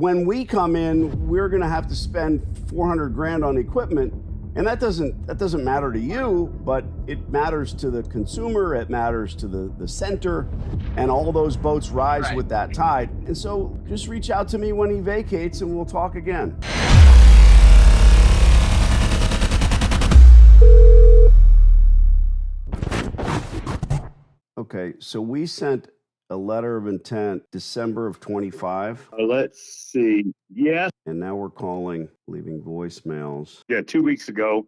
when we come in, we're going to have to spend 400 grand on equipment. And that doesn't matter to you, but it matters to the consumer, it matters to the center, and all those boats rise with that tide. And so just reach out to me when he vacates and we'll talk again. Okay, so we sent a letter of intent December of 25. Let's see. Yes. And now we're calling, leaving voicemails. Yeah, 2 weeks ago,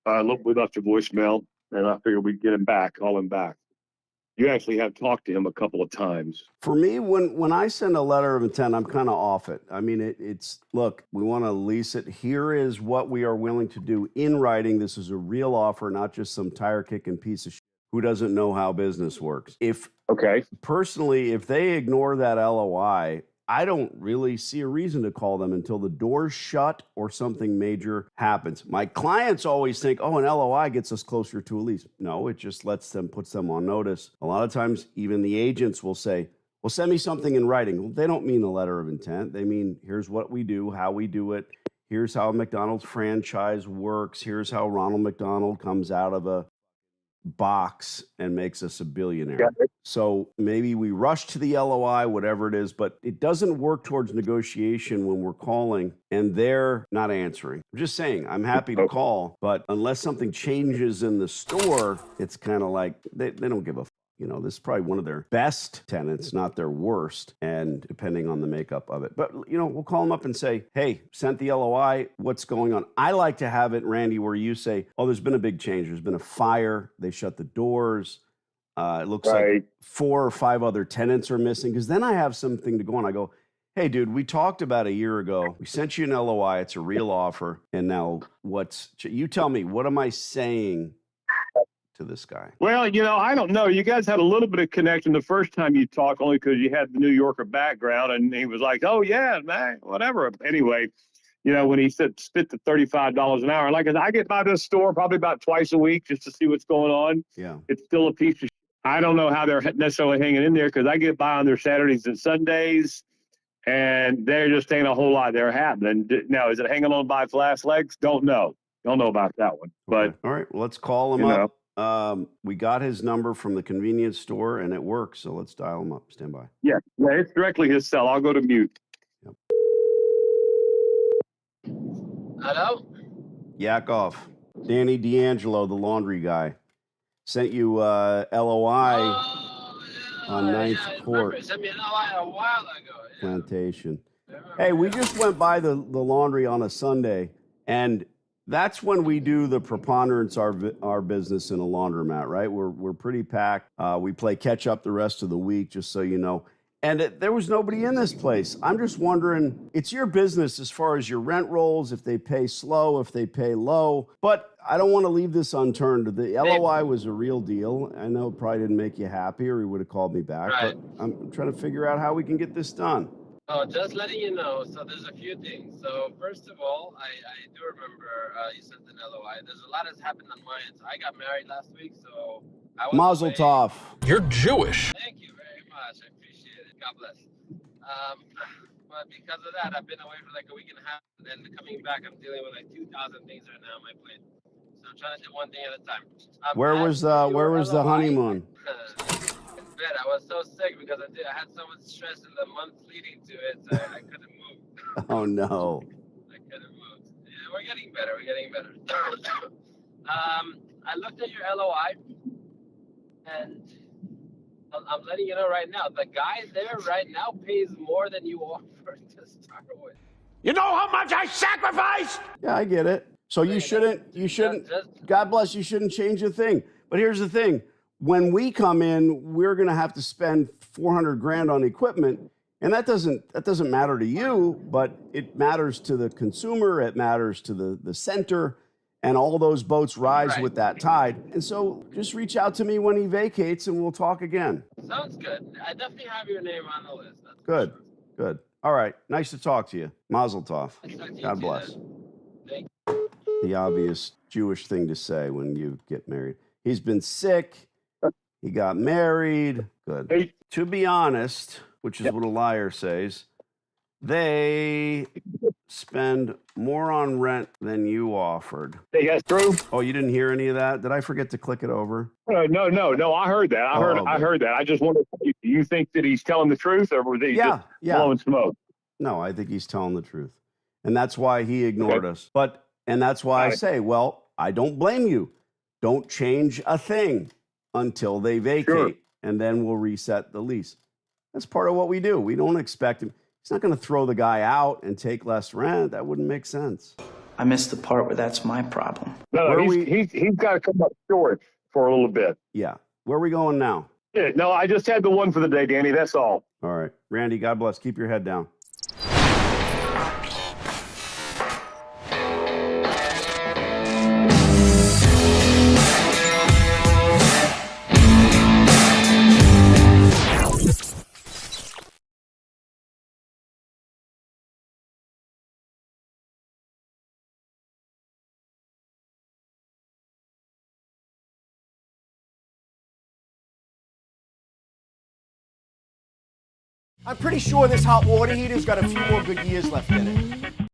we left a voicemail, and I figured we'd get him back, call him back. You actually have talked to him a couple of times. For me, when I send a letter of intent, I'm kind of off it. I mean, it's, look, we want to lease it. Here is what we are willing to do in writing. This is a real offer, not just some tire-kicking piece of shit who doesn't know how business works. Personally, if they ignore that LOI, I don't really see a reason to call them until the door's shut or something major happens. My clients always think, oh, an LOI gets us closer to a lease. No, it just puts them on notice. A lot of times, even the agents will say, well, send me something in writing. Well, they don't mean a letter of intent. They mean, here's what we do, how we do it. Here's how a McDonald's franchise works. Here's how Ronald McDonald comes out of a box and makes us a billionaire. So maybe we rush to the LOI, whatever it is, but it doesn't work towards negotiation when we're calling and they're not answering. I'm just saying, I'm happy to call, but unless something changes in the store, it's kind of like they don't give a You know, this is probably one of their best tenants, not their worst, and depending on the makeup of it. But, you know, we'll call them up and say, hey, sent the LOI, what's going on? I like to have it, Randy, where you say, oh, there's been a big change. There's been a fire. They shut the doors. It looks like 4 or 5 other tenants are missing. Because then I have something to go on. I go, hey, dude, we talked about a year ago. We sent you an LOI. It's a real offer. And now you tell me, what am I saying to this guy? Well, you know, I don't know. You guys had a little bit of connection the first time you talked, only because you had the New Yorker background, and he was like, oh, yeah, man, whatever. Anyway, you know, when he spit the $35 an hour, like I get by this store probably about twice a week just to see what's going on. Yeah. It's still a piece of shit. I don't know how they're necessarily hanging in there because I get by on their Saturdays and Sundays, and there just ain't a whole lot there happening. Now, is it hanging on by its last legs? Don't know. Don't know about that one. But okay. All right, well, let's call him up. We got his number from the convenience store, and it works, so let's dial him up. Stand by. Yeah, it's directly his cell. I'll go to mute. Yep. Hello? Yakov. Danny D'Angelo, the laundry guy. Sent you LOI on 9th Court. Sent me an LOI a while ago. Yeah. Plantation. Hey, we just went by the laundry on a Sunday, and that's when we do the preponderance our business in a laundromat, right? We're pretty packed. We play catch up the rest of the week, just so you know. And there was nobody in this place. I'm just wondering, it's your business as far as your rent rolls, if they pay slow, if they pay low. But I don't want to leave this unturned. The LOI was a real deal. I know it probably didn't make you happy, or he would have called me back. Right. But I'm trying to figure out how we can get this done. Oh, just letting you know. So there's a few things. So first of all, I do remember you sent an LOI. There's a lot that's happened on my end. So I got married last week, so I was Mazel away. tov. You're Jewish. Thank you very much. I appreciate it. God bless. But because of that, I've been away for like a week and a half. And then coming back, I'm dealing with like 2,000 things right now on my plate. So I'm trying to do one thing at a time. Where was the honeymoon? I was so sick because I had so much stress in the months leading to it, so I couldn't move. Oh no. I couldn't move. Yeah, we're getting better. I looked at your LOI, and I'm letting you know right now, the guy there right now pays more than you offered to start with. You know how much I sacrificed? Yeah, I get it. So you shouldn't, God bless, you shouldn't change a thing. But here's the thing. When we come in, we're going to have to spend 400 grand on equipment. And that doesn't matter to you, but it matters to the consumer. It matters to the center. And all those boats rise with that tide. And so just reach out to me when he vacates and we'll talk again. Sounds good. I definitely have your name on the list. That's good. Sure. Good. All right. Nice to talk to you. Mazel tov. God bless. The obvious Jewish thing to say when you get married. He's been sick. He got married. Good. To be honest, which is what a liar says, They spend more on rent than you offered. Hey, that's true. Oh, you didn't hear any of that? Did I forget to click it over? No. I heard that. I heard that. I just wondered, do you think that he's telling the truth, or was he just blowing smoke? No, I think he's telling the truth. And that's why he ignored us. And that's why I say, well, I don't blame you. Don't change a thing until they vacate, Sure. and then we'll reset the lease. That's part of what we do. We don't expect him. He's not going to throw the guy out and take less rent. That wouldn't make sense. I missed the part where that's my problem. No, he's got to come up short for a little bit. Yeah. Where are we going now? Yeah, no, I just had the one for the day, Danny. That's all. All right. Randy, God bless. Keep your head down. I'm pretty sure this hot water heater's got a few more good years left in it.